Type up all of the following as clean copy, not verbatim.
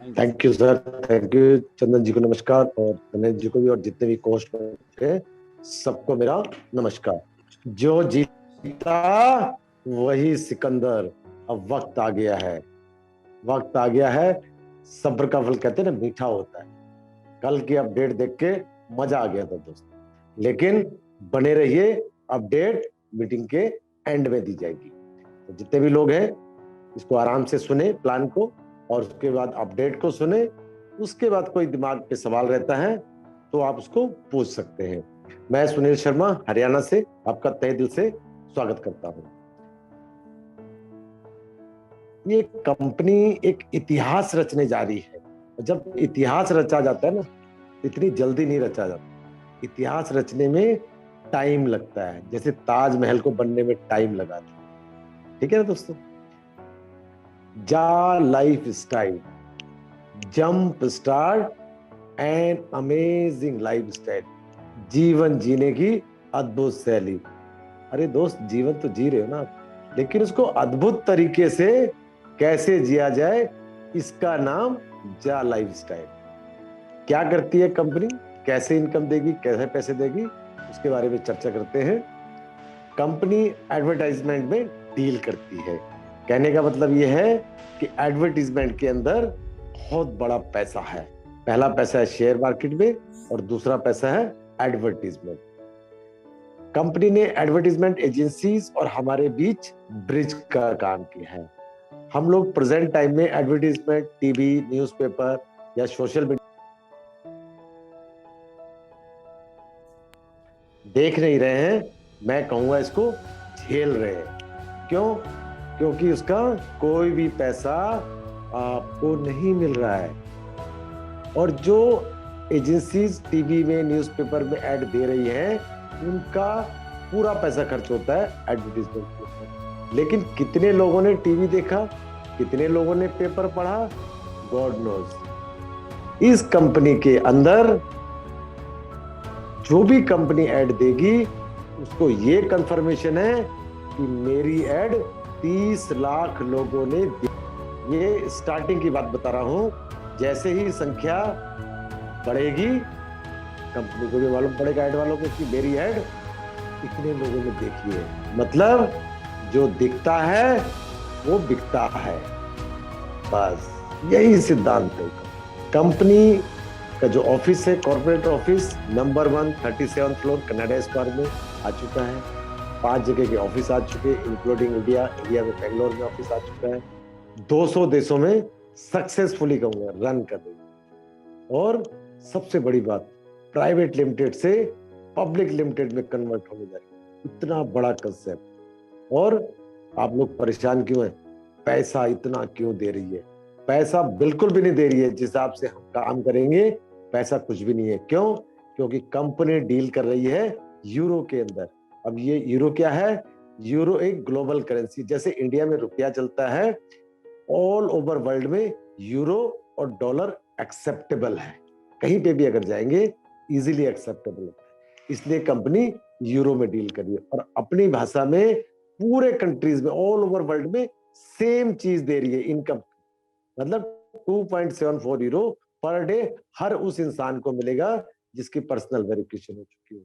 Thank you sir, thank you. Chandan ji को नमस्कार, और गणेश जी को भी, और जितने भी कोस्ट हैं सबको मेरा नमस्कार। जो जीता वही सिकंदर। अब वक्त आ गया है, वक्त आ गया है। सब्र का फल कहते हैं ना, मीठा होता है। कल की अपडेट देख के मजा आ गया था दोस्त, लेकिन बने रहिए। अपडेट मीटिंग के एंड में दी जाएगी, तो जितने भी लोग हैं इसको आराम से सुने, प्लान को, और उसके बाद अपडेट को सुने। उसके बाद कोई दिमाग पे सवाल रहता है तो आप उसको पूछ सकते हैं। मैं सुनील शर्मा हरियाणा से आपका तहे दिल से स्वागत करता हूं। ये कंपनी एक इतिहास रचने जा रही है। जब इतिहास रचा जाता है ना, इतनी जल्दी नहीं रचा जाता। इतिहास रचने में टाइम लगता है, जैसे ताजमहल को बनने में टाइम लगा था। ठीक है ना दोस्तों। जा life style, jump start and amazing life style, जीवन जीने की अद्भुत शैली। अरे दोस्त, जीवन तो जी रहे हो ना आप, लेकिन उसको अद्भुत तरीके से कैसे जिया जाए, इसका नाम जा लाइफ स्टाइल। क्या करती है कंपनी, कैसे इनकम देगी, कैसे पैसे देगी, उसके बारे में चर्चा करते हैं। कंपनी एडवर्टाइजमेंट में डील करती है। कहने का मतलब यह है कि एडवर्टाइजमेंट के अंदर बहुत बड़ा पैसा है। पहला पैसा है शेयर मार्केट में, और दूसरा पैसा है एडवर्टाइजमेंट। कंपनी ने एडवर्टाइजमेंट एजेंसीज और हमारे बीच ब्रिज का काम किया है। हम लोग प्रेजेंट टाइम में एडवर्टाइजमेंट टीवी, न्यूज़पेपर या सोशल मीडिया देख नहीं रहे हैं, मैं कहूंगा इसको झेल रहे हैं। क्यों? क्योंकि उसका कोई भी पैसा आपको नहीं मिल रहा है। और जो एजेंसीज टीवी में, न्यूज़पेपर में ऐड दे रही हैं, उनका पूरा पैसा खर्च होता है एडवर्टाइजमेंट के ऊपर। लेकिन कितने लोगों ने टीवी देखा, कितने लोगों ने पेपर पढ़ा, गॉड नोज। इस कंपनी के अंदर जो भी कंपनी ऐड देगी, उसको ये कंफर्मेशन है कि मेरी ऐड 30 लाख लोगों ने दी। ये स्टार्टिंग की बात बता रहा हूं। जैसे ही संख्या बढ़ेगी, कंपनी को भी मालूम पड़ेगा ऐड वालों को कि मेरी ऐड इतने लोगों ने देखी है। मतलब जो दिखता है वो बिकता है। बस यही सिद्धांत है। कंपनी का जो ऑफिस है, corporate office number 1 37 floor Canada square में आ चुका है। 5 जगह के ऑफिस आ चुके हैं, इंक्लूडिंग इंडिया। इंडिया में बेंगलोर में ऑफिस आ चुका है। 200 देशों में सक्सेसफुली कहूंगा रन कर रही है। और सबसे बड़ी बात, प्राइवेट लिमिटेड से पब्लिक लिमिटेड में कन्वर्ट होने जा रही है। इतना बड़ा कंसेप्ट। और आप लोग परेशान क्यों हैं? पैसा इतना क्यों दे रही है? पैसा बिल्कुल भी नहीं दे रही है। जिस हिसाब से हम काम करेंगे, पैसा कुछ भी नहीं है। क्यों? क्योंकि कंपनी डील कर रही है यूरो के अंदर। अब ये यूरो क्या है? यूरो एक ग्लोबल करेंसी, जैसे इंडिया में रुपया चलता है, ऑल ओवर वर्ल्ड में यूरो और डॉलर एक्सेप्टेबल है। कहीं पे भी अगर जाएंगे इजीली एक्सेप्टेबल है। इसलिए कंपनी यूरो में डील कर रही है, और अपनी भाषा में पूरे कंट्रीज में, ऑल ओवर वर्ल्ड में सेम चीज दे रही है इनकम। मतलब 2.74 यूरो पर डे हर उस इंसान को मिलेगा जिसकी पर्सनल वेरिफिकेशन हो चुकी है।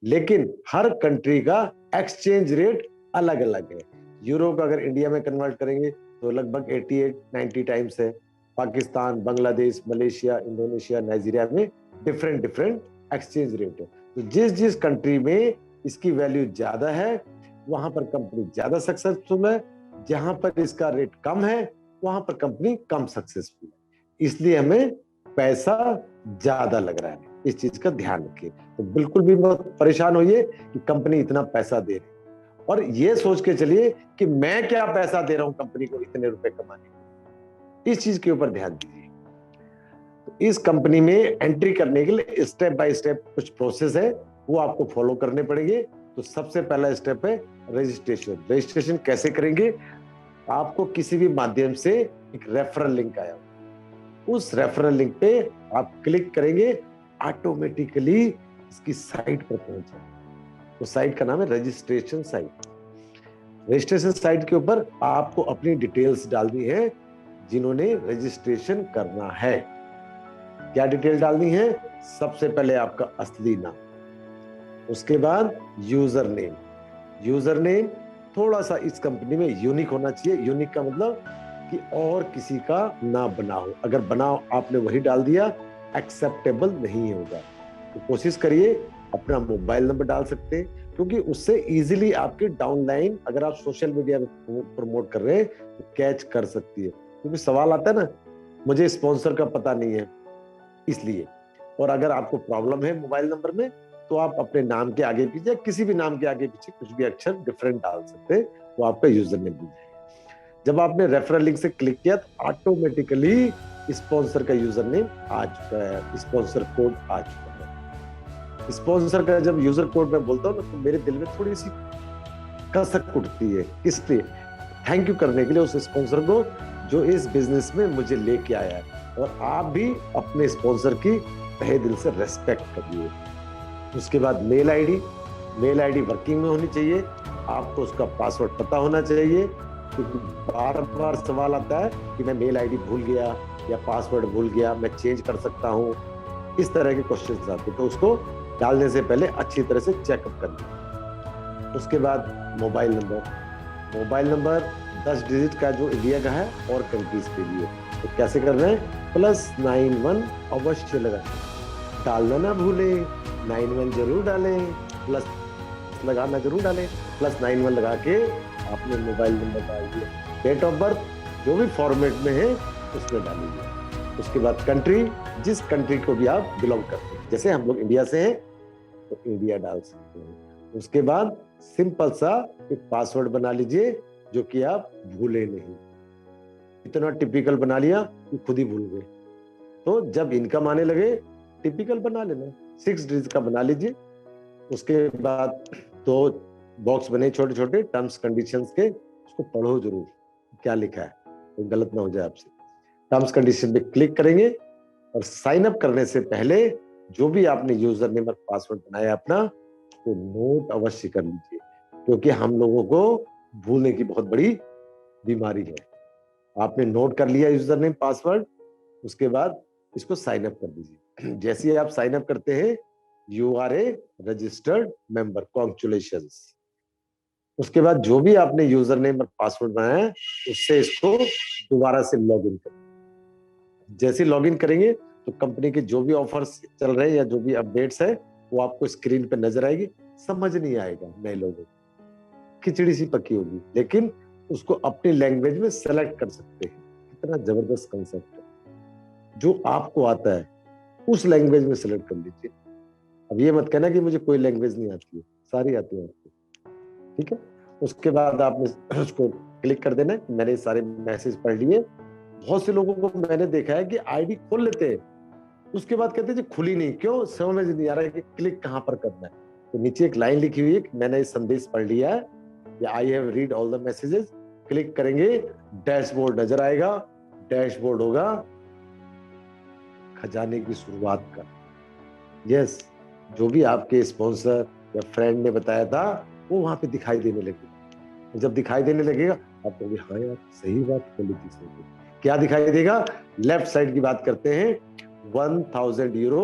लेकिन हर कंट्री का एक्सचेंज रेट अलग अलग है। यूरो का अगर इंडिया में कन्वर्ट करेंगे तो लगभग 88-90 टाइम्स है। Pakistan, Bangladesh, Malaysia, Indonesia, Nigeria में डिफरेंट डिफरेंट एक्सचेंज रेट है। तो जिस जिस कंट्री में इसकी वैल्यू ज्यादा है, वहां पर कंपनी ज्यादा सक्सेसफुल है। जहां पर इसका रेट कम है, वहां पर कंपनी कम सक्सेसफुल है। इसलिए हमें पैसा ज्यादा लग रहा है। इस चीज का ध्यान रखिए। तो बिल्कुल भी मत परेशान होइए कि कंपनी इतना पैसा दे रही है, और ये सोच के चलिए कि मैं क्या पैसा दे रहा हूं कंपनी को इतने रुपए कमाने के। इस चीज के ऊपर ध्यान दीजिए। तो इस कंपनी में एंट्री करने के लिए स्टेप बाय स्टेप कुछ प्रोसेस है, वो आपको फॉलो करने पड़ेंगे। तो सबसे पहला स्टेप है रजिस्ट्रेशन। रजिस्ट्रेशन कैसे करेंगे? आपको किसी भी माध्यम से एक रेफरल लिंक आया, उस रेफरल लिंक पे आप क्लिक करेंगे, ऑटोमेटिकली इसकी साइट पर पहुंच जाए। तो साइट का नाम है रजिस्ट्रेशन साइट। रजिस्ट्रेशन साइट के ऊपर आपको अपनी डिटेल्स डालनी है। जिन्होंने रजिस्ट्रेशन करना है। क्या डिटेल डालनी है? सबसे पहले आपका असली नाम, उसके बाद यूजर नेम। यूजर नेम थोड़ा सा इस कंपनी में यूनिक होना चाहिए। यूनिक का मतलब कि और किसी का ना बना हो। अगर बना आपने वही डाल दिया, एक्सेप्टेबल नहीं होगा। तो कोशिश करिए अपना मोबाइल नंबर डाल सकते हैं, क्योंकि उससे इजीली आपके डाउनलाइन अगर आप सोशल मीडिया में प्रमोट कर रहे हैं तो कैच कर सकती है। क्योंकि सवाल आता है ना, मुझे स्पॉन्सर का पता नहीं है, इसलिए। और अगर आपको प्रॉब्लम है मोबाइल नंबर में, तो आप अपने नाम के आगे पीछे, किसी भी नाम के आगे पीछे कुछ भी अक्षर डिफरेंट डाल सकते हैं, वो आपका यूजर नेम बन जाएगा। जब आपने रेफरल लिंक से क्लिक किया तो ऑटोमेटिकली स्पॉन्सर का यूजर नेम आ चुका है, स्पॉन्सर कोड आ चुका है। स्पॉन्सर का जब यूजर कोड मैं बोलता हूँ ना, तो मेरे दिल में थोड़ी सी कसक उठती है। इसलिए थैंक यू करने के लिए उस स्पॉन्सर को जो इस बिजनेस में मुझे लेके आया है। और आप भी अपने स्पॉन्सर की तहे दिल से रेस्पेक्ट करिए। उसके बाद मेल आईडी वर्किंग में होनी चाहिए। आपको उसका पासवर्ड पता होना चाहिए, क्योंकि बार बार सवाल आता है कि मैं मेल आईडी भूल गया या पासवर्ड भूल गया, मैं चेंज कर सकता हूँ, इस तरह के क्वेश्चन आते हैं। तो उसको डालने से पहले अच्छी तरह से चेकअप कर लीजिए। उसके बाद मोबाइल नंबर 10 डिजिट का जो इंडिया का है और कंट्रीज के लिए। तो कैसे कर रहे हैं? +91 अवश्य लगाएं, डालना ना भूले, 91 जरूर डालें, प्लस लगाना जरूर डालें। +91 लगा के आपने मोबाइल नंबर डाल दिया। डेट ऑफ बर्थ जो भी फॉर्मेट में है उसमें डालिए। उसके बाद कंट्री, जिस कंट्री को भी आप बिलोंग करते हैं, जैसे हम लोग इंडिया से हैं तो इंडिया डाल सकते हैं। उसके बाद सिंपल सा एक पासवर्ड बना लीजिए जो कि आप भूले नहीं। इतना टिपिकल बना लिया कि खुद ही भूल गए। तो जब इनकम आने लगे टिपिकल बना लेना, 6 डिजिट का बना लीजिए। उसके बाद 2 बॉक्स बने छोटे छोटे टर्म्स कंडीशंस के, उसको पढ़ो जरूर क्या लिखा है, कोई गलत ना हो जाए आपसे। टर्म्स कंडीशन पे क्लिक करेंगे और साइन अप करने से पहले जो भी आपने यूजर नेम और पासवर्ड बनाया अपना, तो नोट अवश्य कर लीजिए, क्योंकि हम लोगों को भूलने की बहुत बड़ी बीमारी है। आपने नोट कर लिया यूजर नेम पासवर्ड, उसके बाद इसको साइन अप कर दीजिए। जैसे ही आप साइन अप करते हैं, you are a registered member, congratulations. उसके बाद जो भी आपने यूजर नेम और पासवर्ड बनाया है, उससे इसको दोबारा से लॉग इन करें। जैसे लॉग इन करेंगे तो कंपनी के जो भी ऑफर्स चल रहे हैं या जो भी अपडेट्स है, वो आपको स्क्रीन पे नजर आएगी। समझ नहीं आएगा नए लोगों को, खिचड़ी सी पकी होगी, लेकिन उसको अपनी लैंग्वेज में सेलेक्ट कर सकते हैं। कितना जबरदस्त कंसेप्ट है। जो आपको आता है उस लैंग्वेज में सेलेक्ट कर लीजिए। अब ये मत कहना कि मुझे कोई लैंग्वेज नहीं आती है, सारी आती है आपको, ठीक है। उसके बाद आपने उसको क्लिक कर देना है। मैंने सारे मैसेज पढ़ लिए। बहुत से लोगों को मैंने देखा है कि आईडी खोल लेते हैं, उसके बाद कहते हैं जी खुली नहीं, क्यों? समझ नहीं आ रहा है कि क्लिक कहाँ पर करना है। तो नीचे एक लाइन लिखी हुई है, मैंने ये संदेश पढ़ लिया है, I have read all the messages. Click करेंगे, डैशबोर्ड नजर आएगा। डैशबोर्ड होगा खजाने की शुरुआत का। यस, जो भी आपके स्पॉन्सर या फ्रेंड ने बताया था वो वहां पे दिखाई देने लगेगा। जब दिखाई देने लगेगा आप कहोगे हाँ यार सही बात बोली थी, सही। क्या दिखाई देगा? लेफ्ट साइड की बात करते हैं, 1000 euro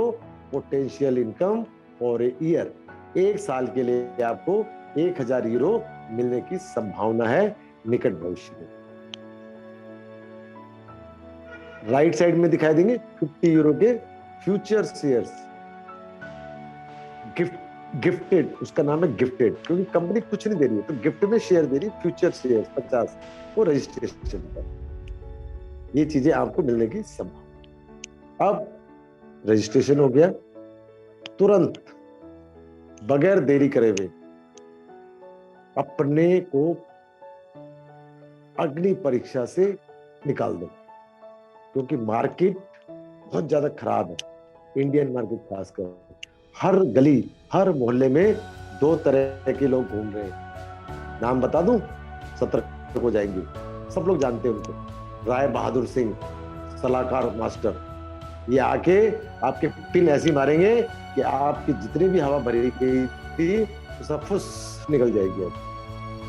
potential income for a year. 1 साल के लिए आपको 1000 यूरो मिलने की संभावना है निकट भविष्य में। राइट साइड में दिखाई देंगे 50 यूरो के फ्यूचर शेयर्स, गिफ्टेड, उसका नाम है गिफ्टेड, क्योंकि कंपनी कुछ नहीं दे रही है तो गिफ्ट में शेयर दे रही है। फ्यूचर शेयर्स 50, वो रजिस्ट्रेशन पर। ये चीजें आपको मिलने की संभावना। अब रजिस्ट्रेशन हो गया, तुरंत बगैर देरी करे हुए अपने को अग्नि परीक्षा से निकाल दो, क्योंकि मार्केट बहुत ज्यादा खराब है, इंडियन मार्केट खासकर। हर गली हर मोहल्ले में 2 तरह के लोग घूम रहे हैं। नाम बता दूं, सतर्क हो जाएंगे, सब लोग जानते हैं उनको। राय बहादुर सिंह, सलाहकार मास्टर, ये आके आपके पिन ऐसी मारेंगे कि आपकी जितनी भी हवा भरी गई थी तो सब फुस निकल जाएगी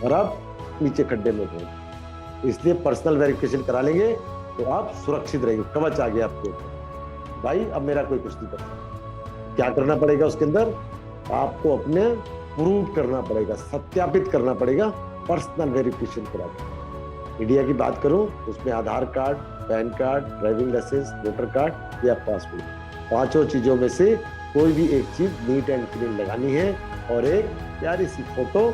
और आप नीचे खड्डे में गए। इसलिए पर्सनल वेरिफिकेशन करा लेंगे, तो आप सुरक्षित रहेंगे, कवच आ गया आपके ऊपर। भाई अब मेरा कोई कुछ नहीं कर सकता। क्या करना पड़ेगा उसके अंदर? आपको अपने प्रूव करना पड़ेगा, सत्यापित करना पड़ेगा पर्सनल वेरिफिकेशन करा के। इंडिया की बात करूं तो उसमें Aadhaar card, PAN card, driving licence, voter card या पासपोर्ट, पांचों चीजों में से कोई भी एक चीज नीट एंड क्लीन लगानी है, और एक प्यारी सी फोटो,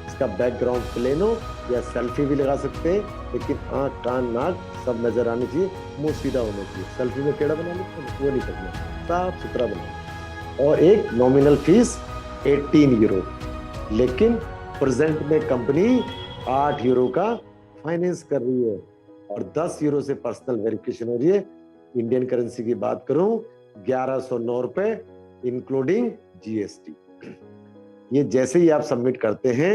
इसका बैकग्राउंड प्लेन हो या सेल्फी भी लगा सकते हैं, लेकिन आंख, कान, नाक सब नजर आनी चाहिए, मुंह सीधा होना चाहिए। सेल्फी में टेढ़ा बना लेते हैं, वो नहीं करना, साफ सुथरा बना। और एक नॉमिनल फीस 18 यूरो, लेकिन प्रेजेंट में कंपनी 8 यूरो का फाइनेंस कर रही है और 10 यूरो से पर्सनल वेरिफिकेशन हो रही है। इंडियन करेंसी की बात करूं 1109 रुपए इंक्लूडिंग जीएसटी। ये जैसे ही आप सबमिट करते हैं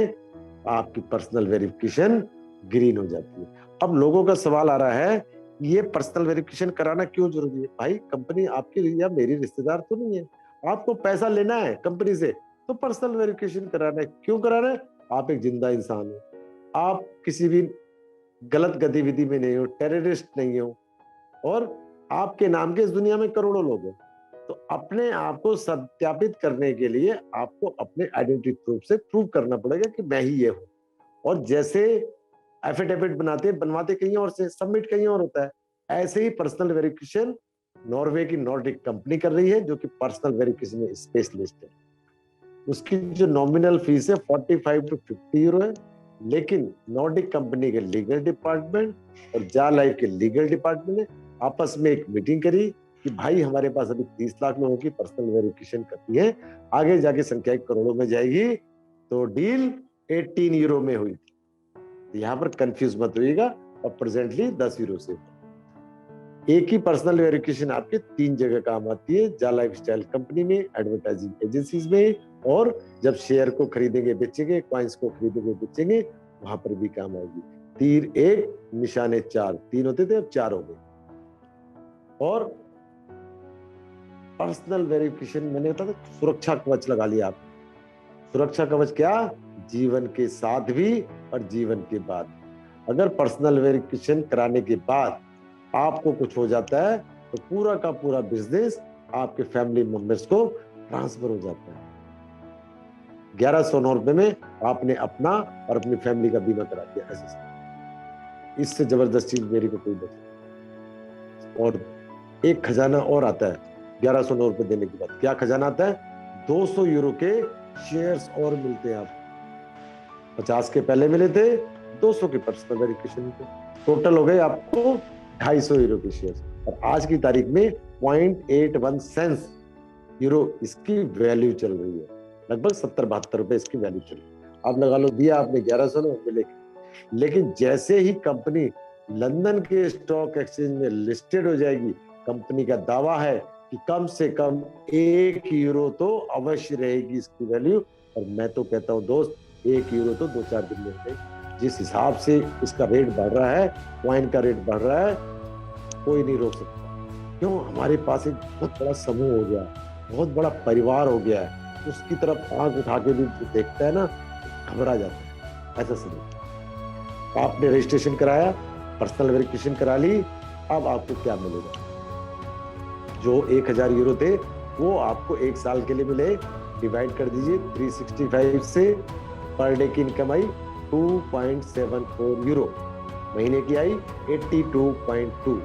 आपकी पर्सनल वेरिफिकेशन ग्रीन हो जाती है। अब लोगों का सवाल आ रहा है ये पर्सनल वेरिफिकेशन कराना क्यों जरूरी है? भाई कंपनी आपकी या मेरी रिश्तेदार तो नहीं है, आपको पैसा लेना है कंपनी से तो पर्सनल वेरिफिकेशन कराना है। क्यों कराना है? आप एक जिंदा इंसान हो, आप किसी भी गलत गतिविधि में नहीं हो, टेररिस्ट नहीं हो, और आपके नाम के इस दुनिया में करोड़ों लोग हैं। तो अपने आप को सत्यापित करने के लिए आपको अपने आइडेंटिटी प्रूफ से प्रूव करना पड़ेगा कि मैं ही ये हूं। और जैसे एफिडेविट बनवाते कहीं और से, सबमिट कहीं और होता है, ऐसे ही पर्सनल वेरिफिकेशन नॉर्वे की नॉर्डिक कंपनी कर रही है जो कि पर्सनल वेरिफिकेशन में स्पेशलिस्ट है। उसकी जो नॉमिनल फीस है 45 टू 50 यूरो है, लेकिन नॉर्डिक कंपनी के लीगल डिपार्टमेंट और जा लाइफ के लीगल डिपार्टमेंट ने आपस में एक मीटिंग करी कि भाई हमारे पास अभी 30 लाख लोगों की पर्सनल वेरिफिकेशन करनी है, आगे जाके संख्या करोड़ों में जाएगी, तो डील 18 यूरो में हुई थी। यहाँ पर कंफ्यूज मत होइएगा, और प्रेजेंटली 10 यूरो से। एक ही पर्सनल वेरिफिकेशन आपके 3 जगह काम आती है, जा लाइफ स्टाइल कंपनी में, एडवर्टाइजिंग एजेंसीज में, और जब शेयर को खरीदेंगे बेचेंगे, कॉइन्स को खरीदेंगे बेचेंगे, वहां पर भी काम आएगी। तीर एक निशाने चार, 3 होते थे अब 4 हो गए। और पर्सनल वेरिफिकेशन मैंने बताया सुरक्षा कवच लगा लिया आप। सुरक्षा कवच क्या? जीवन के साथ भी और जीवन के बाद। अगर पर्सनल वेरिफिकेशन कराने के बाद आपको कुछ हो जाता है तो पूरा का पूरा बिजनेस आपके फैमिली मेंबर्स को ट्रांसफर हो जाता है। 1109 रुपए में आपने अपना और अपनी फैमिली का बीमा करा दिया। ऐसे इससे जबरदस्त चीज मेरी को कोई बचे। और एक खजाना और आता है 1109 रुपए देने के बाद। क्या खजाना आता है? 200 यूरो के शेयर्स और मिलते हैं आपको। 50 के पहले मिले थे, 200 के पर्सनल वेरिफिकेशन पे टोटल हो गए आपको 250 यूरो के शेयर्स। और आज की तारीख में 0.81 सेंस यूरो इसकी वैल्यू चल रही है, लगभग 70-72 रुपए इसकी वैल्यू चल रही है। आप लगा लो दिया आपने 1109 मिले, लेकिन जैसे ही कंपनी लंदन के स्टॉक एक्सचेंज में लिस्टेड हो जाएगी, कंपनी का दावा है कि कम से कम 1 यूरो तो अवश्य रहेगी इसकी वैल्यू। और मैं तो कहता हूं दोस्त, 1 यूरो तो 2-4 दिन में रहेगी। जिस हिसाब से इसका रेट बढ़ रहा है, कॉइन का रेट बढ़ रहा है, कोई नहीं रोक सकता। क्यों? हमारे पास एक बहुत बड़ा समूह हो गया, बहुत बड़ा परिवार हो गया है, उसकी तरफ आंख उठा के भी देखता है ना, घबरा जाता है। ऐसा समझ, आपने रजिस्ट्रेशन कराया, पर्सनल वेरिफिकेशन करा ली, अब आपको क्या मिलेगा? जो 1000 यूरो थे वो आपको 1 साल के लिए मिले। डिवाइड कर दीजिए 365 से, पर डे की इनकम आई 2.74 यूरो, महीने की आई 82.2,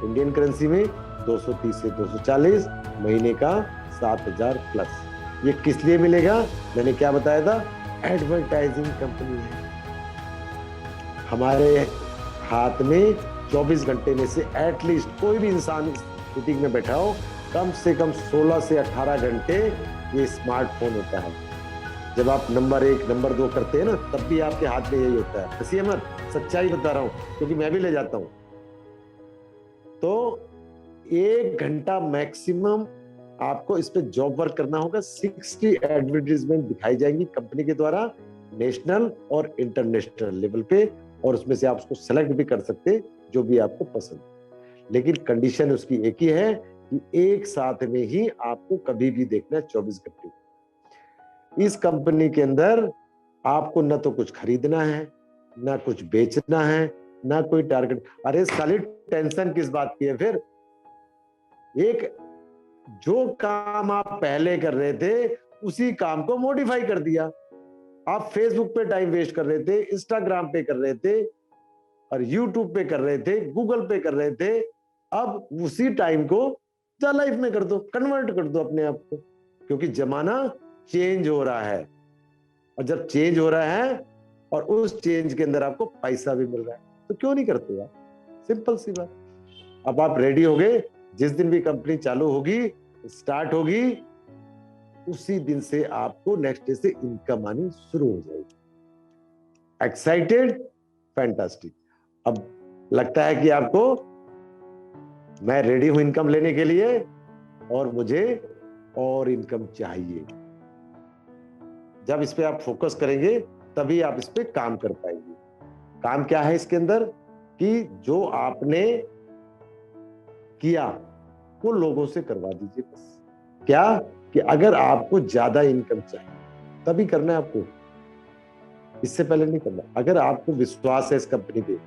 इंडियन करेंसी में 230 से 240, महीने का 7000 प्लस। ये किस लिए मिलेगा? मैंने क्या बताया था? एडवर्टाइजिंग कंपनी है। हमारे हाथ में 24 घंटे में से एटलीस्ट कोई भी इंसान इस मीटिंग में बैठा हो, कम से कम 16 से 18 घंटे ये स्मार्टफोन होता है। जब आप नंबर 1 नंबर 2 करते हैं ना, तब भी आपके हाथ में यही होता है। हंसी मत, सच्चाई बता रहा हूं क्योंकि मैं भी ले जाता हूं। तो 1 घंटा मैक्सिमम आपको इस पे जॉब वर्क करना होगा। 60 एडवर्टीजमेंट दिखाई जाएंगी कंपनी के द्वारा, नेशनल और इंटरनेशनल लेवल पे, और उसमें से आप उसको सेलेक्ट भी कर सकते जो भी आपको पसंद। लेकिन कंडीशन उसकी एक ही है कि एक साथ में ही आपको कभी भी देखना है 24 घंटे। इस कंपनी के अंदर आपको न तो कुछ खरीदना है, ना कुछ बेचना है, ना कोई टारगेट। अरे साली टेंशन किस बात की है फिर? एक जो काम आप पहले कर रहे थे उसी काम को मॉडिफाई कर दिया। आप फेसबुक पे टाइम वेस्ट कर रहे थे, इंस्टाग्राम पे कर रहे थे और यूट्यूब पे कर रहे थे, गूगल पे कर रहे थे। अब उसी टाइम को क्या लाइफ में कर दो, कन्वर्ट कर दो अपने आप को, क्योंकि जमाना चेंज हो रहा है। और जब चेंज हो रहा है और उस चेंज के अंदर आपको पैसा भी मिल रहा है, तो क्यों नहीं करते आप? सिंपल सी बात। अब आप रेडी हो गए, जिस दिन भी कंपनी चालू होगी, स्टार्ट होगी, उसी दिन से आपको नेक्स्ट डे से इनकम आनी शुरू हो जाएगी। एक्साइटेड? फैंटास्टिक। अब लगता है कि आपको मैं रेडी हूं इनकम लेने के लिए और मुझे और इनकम चाहिए। जब इस पे आप फोकस करेंगे तभी आप इस पे काम कर पाएंगे। काम क्या है इसके अंदर? कि जो आपने किया वो लोगों से करवा दीजिए बस। क्या? कि अगर आपको ज्यादा इनकम चाहिए तभी करना है आपको, इससे पहले नहीं करना। अगर आपको विश्वास है इस कंपनी पे,